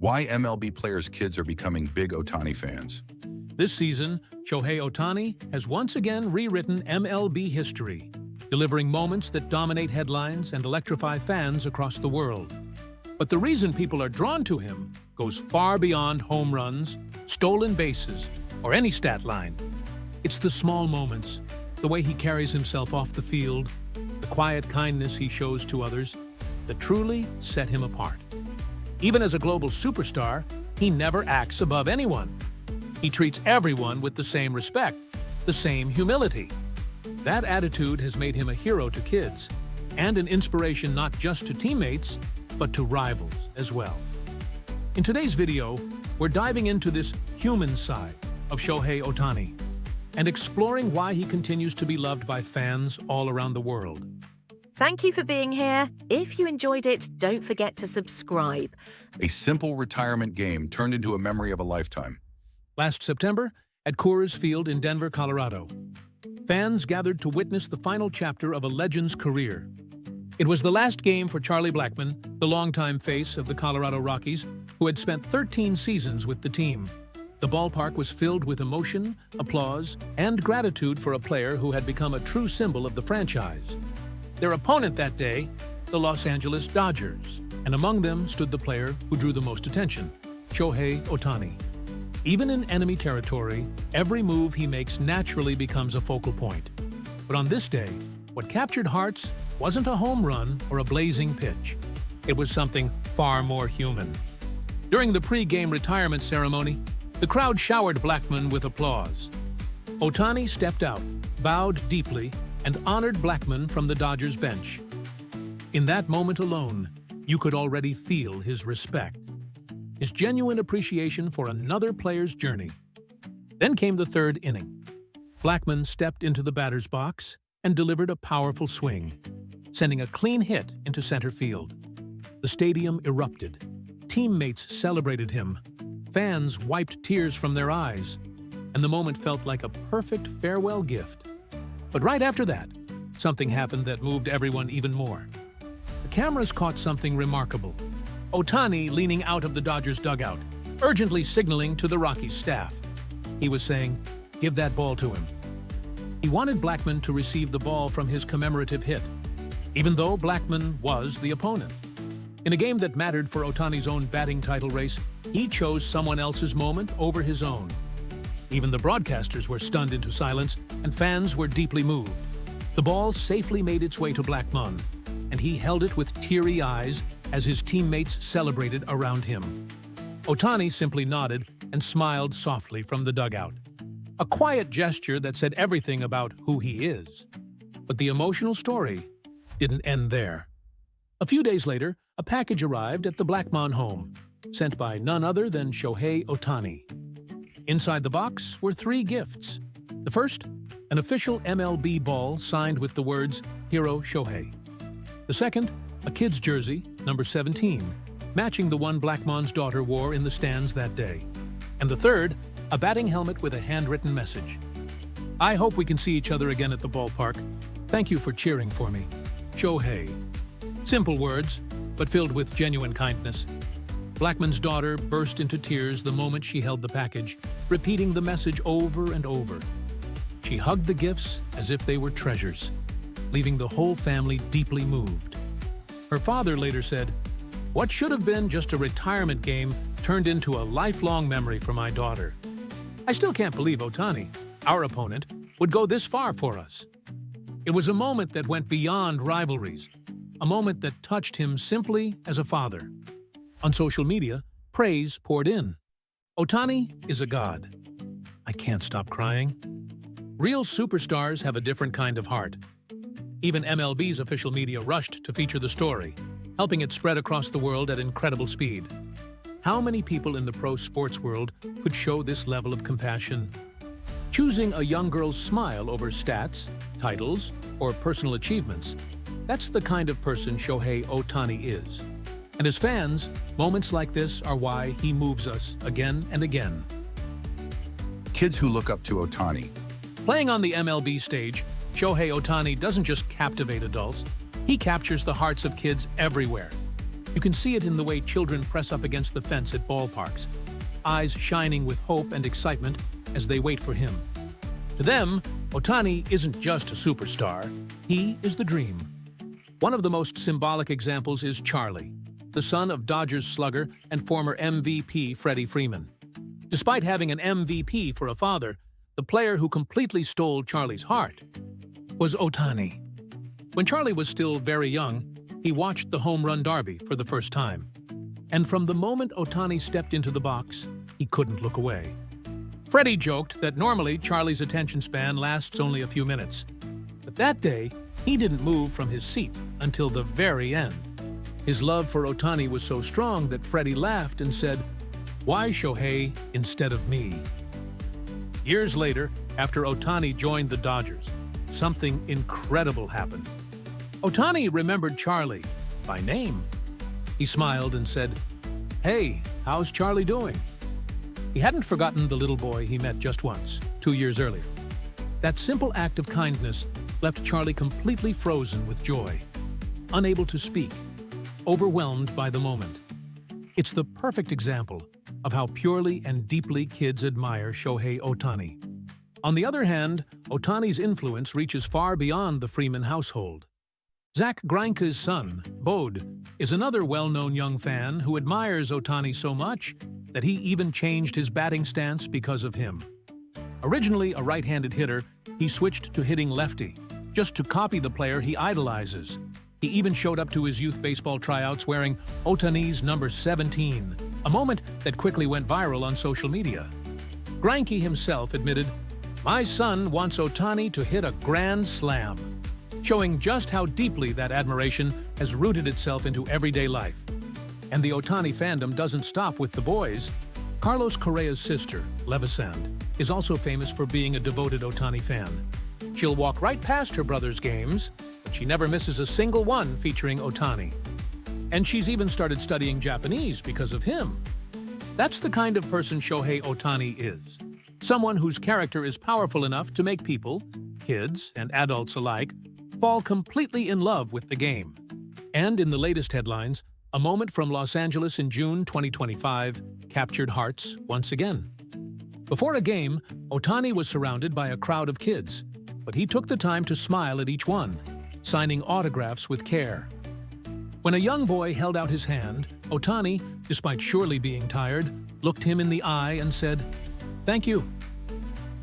Why MLB players' kids are becoming big Ohtani fans. This season, Shohei Ohtani has once again rewritten MLB history, delivering moments that dominate headlines and electrify fans across the world. But the reason people are drawn to him goes far beyond home runs, stolen bases, or any stat line. It's the small moments, the way he carries himself off the field, the quiet kindness he shows to others, that truly set him apart. Even as a global superstar, he never acts above anyone. He treats everyone with the same respect, the same humility. That attitude has made him a hero to kids, and an inspiration not just to teammates, but to rivals as well. In today's video, we're diving into this human side of Shohei Ohtani and exploring why he continues to be loved by fans all around the world. Thank you for being here. If you enjoyed it, don't forget to subscribe. A simple retirement game turned into a memory of a lifetime. Last September, at Coors Field in Denver, Colorado, fans gathered to witness the final chapter of a legend's career. It was the last game for Charlie Blackmon, the longtime face of the Colorado Rockies, who had spent 13 seasons with the team. The ballpark was filled with emotion, applause, and gratitude for a player who had become a true symbol of the franchise. Their opponent that day, the Los Angeles Dodgers, and among them stood the player who drew the most attention, Shohei Ohtani. Even in enemy territory, every move he makes naturally becomes a focal point. But on this day, what captured hearts wasn't a home run or a blazing pitch. It was something far more human. During the pre-game retirement ceremony, the crowd showered Blackmon with applause. Ohtani stepped out, bowed deeply, and honored Blackmon from the Dodgers bench. In that moment alone, you could already feel his respect, his genuine appreciation for another player's journey. Then came the third inning. Blackmon stepped into the batter's box and delivered a powerful swing, sending a clean hit into center field. The stadium erupted. Teammates celebrated him. Fans wiped tears from their eyes, and the moment felt like a perfect farewell gift. But right after that, something happened that moved everyone even more. The cameras caught something remarkable. Ohtani leaning out of the Dodgers dugout, urgently signaling to the Rockies staff. He was saying, "Give that ball to him." He wanted Blackmon to receive the ball from his commemorative hit, even though Blackmon was the opponent. In a game that mattered for Ohtani's own batting title race, he chose someone else's moment over his own. Even the broadcasters were stunned into silence, and fans were deeply moved. The ball safely made its way to Blackmon, and he held it with teary eyes as his teammates celebrated around him. Ohtani simply nodded and smiled softly from the dugout. A quiet gesture that said everything about who he is. But the emotional story didn't end there. A few days later, a package arrived at the Blackmon home, sent by none other than Shohei Ohtani. Inside the box were 3 gifts. The first, an official MLB ball signed with the words, "Hero Shohei." The second, a kid's jersey, number 17, matching the one Blackmon's daughter wore in the stands that day. And the third, a batting helmet with a handwritten message. "I hope we can see each other again at the ballpark. Thank you for cheering for me. Shohei." Simple words, but filled with genuine kindness. Blackmon's daughter burst into tears the moment she held the package, repeating the message over and over. She hugged the gifts as if they were treasures, leaving the whole family deeply moved. Her father later said, "What should have been just a retirement game turned into a lifelong memory for my daughter. I still can't believe Ohtani, our opponent, would go this far for us." It was a moment that went beyond rivalries, a moment that touched him simply as a father. On social media, praise poured in. "Ohtani is a god. I can't stop crying." Real superstars have a different kind of heart. Even MLB's official media rushed to feature the story, helping it spread across the world at incredible speed. How many people in the pro sports world could show this level of compassion? Choosing a young girl's smile over stats, titles, or personal achievements, that's the kind of person Shohei Ohtani is. And as fans, moments like this are why he moves us again and again. Kids who look up to Ohtani. Playing on the MLB stage, Shohei Ohtani doesn't just captivate adults, he captures the hearts of kids everywhere. You can see it in the way children press up against the fence at ballparks, eyes shining with hope and excitement as they wait for him. To them, Ohtani isn't just a superstar, he is the dream. One of the most symbolic examples is Charlie, the son of Dodgers slugger and former MVP Freddie Freeman. Despite having an MVP for a father, the player who completely stole Charlie's heart was Ohtani. When Charlie was still very young, he watched the home run derby for the first time. And from the moment Ohtani stepped into the box, he couldn't look away. Freddie joked that normally Charlie's attention span lasts only a few minutes. But that day, he didn't move from his seat until the very end. His love for Ohtani was so strong that Freddie laughed and said, "Why Shohei instead of me?" Years later, after Ohtani joined the Dodgers, something incredible happened. Ohtani remembered Charlie by name. He smiled and said, "Hey, how's Charlie doing?" He hadn't forgotten the little boy he met just once, 2 years earlier. That simple act of kindness left Charlie completely frozen with joy, unable to speak, overwhelmed by the moment. It's the perfect example of how purely and deeply kids admire Shohei Ohtani. On the other hand, Ohtani's influence reaches far beyond the Freeman household. Zach Greinke's son, Bode, is another well-known young fan who admires Ohtani so much that he even changed his batting stance because of him. Originally a right-handed hitter, he switched to hitting lefty, just to copy the player he idolizes. He even showed up to his youth baseball tryouts wearing Ohtani's number 17, a moment that quickly went viral on social media. Greinke himself admitted, "My son wants Ohtani to hit a grand slam," showing just how deeply that admiration has rooted itself into everyday life. And the Ohtani fandom doesn't stop with the boys. Carlos Correa's sister, Levisand, is also famous for being a devoted Ohtani fan. She'll walk right past her brother's games, but she never misses a single one featuring Ohtani. And she's even started studying Japanese because of him. That's the kind of person Shohei Ohtani is. Someone whose character is powerful enough to make people, kids and adults alike, fall completely in love with the game. And in the latest headlines, a moment from Los Angeles in June 2025 captured hearts once again. Before a game, Ohtani was surrounded by a crowd of kids, but he took the time to smile at each one, signing autographs with care. When a young boy held out his hand, Ohtani, despite surely being tired, looked him in the eye and said, "Thank you."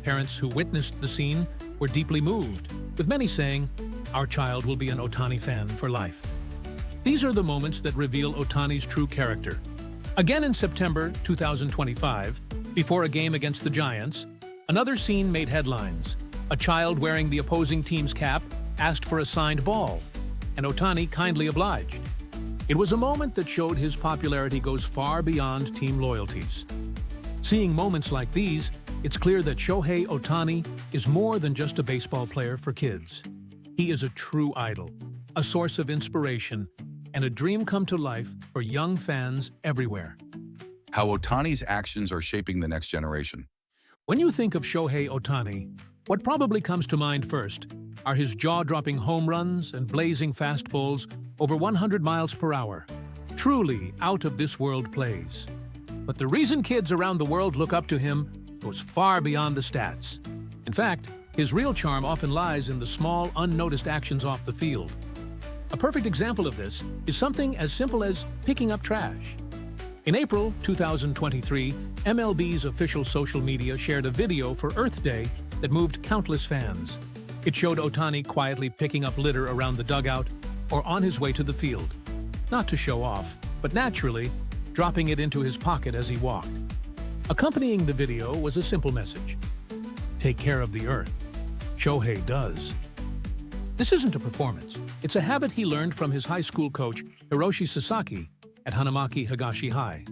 Parents who witnessed the scene were deeply moved, with many saying, "Our child will be an Ohtani fan for life." These are the moments that reveal Ohtani's true character. Again in September 2025, before a game against the Giants, another scene made headlines. A child wearing the opposing team's cap asked for a signed ball, and Ohtani kindly obliged. It was a moment that showed his popularity goes far beyond team loyalties. Seeing moments like these, it's clear that Shohei Ohtani is more than just a baseball player for kids. He is a true idol, a source of inspiration, and a dream come to life for young fans everywhere. How Ohtani's actions are shaping the next generation. When you think of Shohei Ohtani, what probably comes to mind first are his jaw-dropping home runs and blazing fastballs over 100 miles per hour. Truly out-of-this-world plays. But the reason kids around the world look up to him goes far beyond the stats. In fact, his real charm often lies in the small, unnoticed actions off the field. A perfect example of this is something as simple as picking up trash. In April 2023, MLB's official social media shared a video for Earth Day that moved countless fans. It showed Ohtani quietly picking up litter around the dugout or on his way to the field. Not to show off, but naturally, dropping it into his pocket as he walked. Accompanying the video was a simple message: "Take care of the Earth. Shohei does." This isn't a performance. It's a habit he learned from his high school coach, Hiroshi Sasaki, at Hanamaki Higashi High.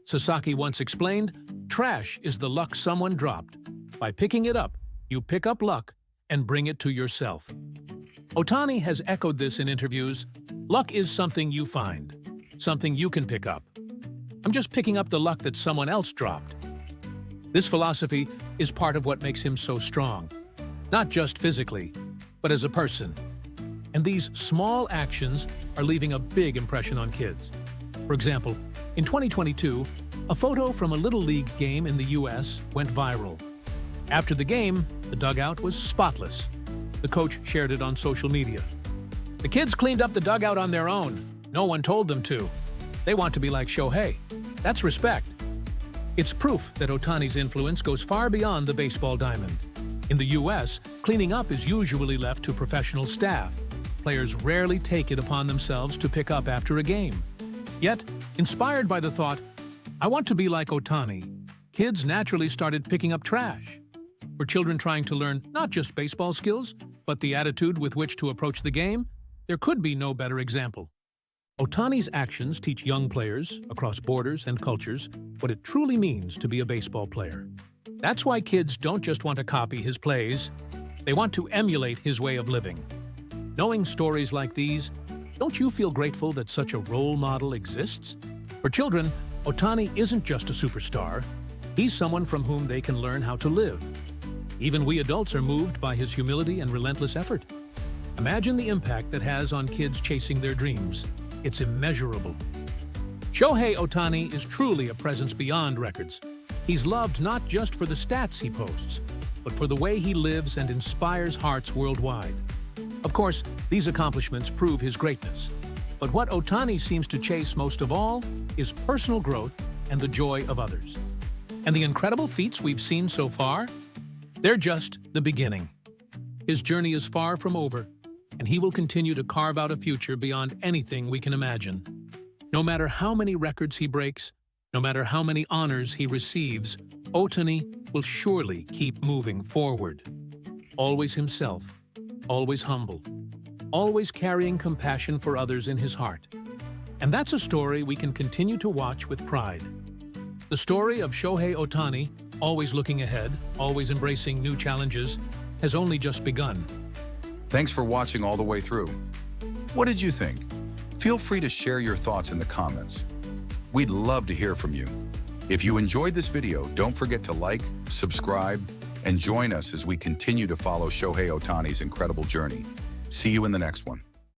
Sasaki once explained, "Trash is the luck someone dropped. By picking it up, you pick up luck and bring it to yourself." Ohtani has echoed this in interviews. "Luck is something you find, something you can pick up. I'm just picking up the luck that someone else dropped." This philosophy is part of what makes him so strong, not just physically, but as a person. And these small actions are leaving a big impression on kids. For example, in 2022, a photo from a Little League game in the U.S. went viral. After the game, the dugout was spotless. The coach shared it on social media. The kids cleaned up the dugout on their own. No one told them to. They want to be like Shohei. That's respect. It's proof that Ohtani's influence goes far beyond the baseball diamond. In the U.S., cleaning up is usually left to professional staff. Players rarely take it upon themselves to pick up after a game. Yet, inspired by the thought, "I want to be like Ohtani," kids naturally started picking up trash. For children trying to learn not just baseball skills, but the attitude with which to approach the game, there could be no better example. Ohtani's actions teach young players, across borders and cultures, what it truly means to be a baseball player. That's why kids don't just want to copy his plays, they want to emulate his way of living. Knowing stories like these, don't you feel grateful that such a role model exists? For children, Ohtani isn't just a superstar, he's someone from whom they can learn how to live. Even we adults are moved by his humility and relentless effort. Imagine the impact that has on kids chasing their dreams. It's immeasurable. Shohei Ohtani is truly a presence beyond records. He's loved not just for the stats he posts, but for the way he lives and inspires hearts worldwide. Of course, these accomplishments prove his greatness. But what Ohtani seems to chase most of all is personal growth and the joy of others. And the incredible feats we've seen so far? They're just the beginning. His journey is far from over, and he will continue to carve out a future beyond anything we can imagine. No matter how many records he breaks, no matter how many honors he receives, Ohtani will surely keep moving forward. Always himself, always humble, always carrying compassion for others in his heart. And that's a story we can continue to watch with pride. The story of Shohei Ohtani, always looking ahead, always embracing new challenges, has only just begun. Thanks for watching all the way through. What did you think? Feel free to share your thoughts in the comments. We'd love to hear from you. If you enjoyed this video, don't forget to like, subscribe, and join us as we continue to follow Shohei Ohtani's incredible journey. See you in the next one.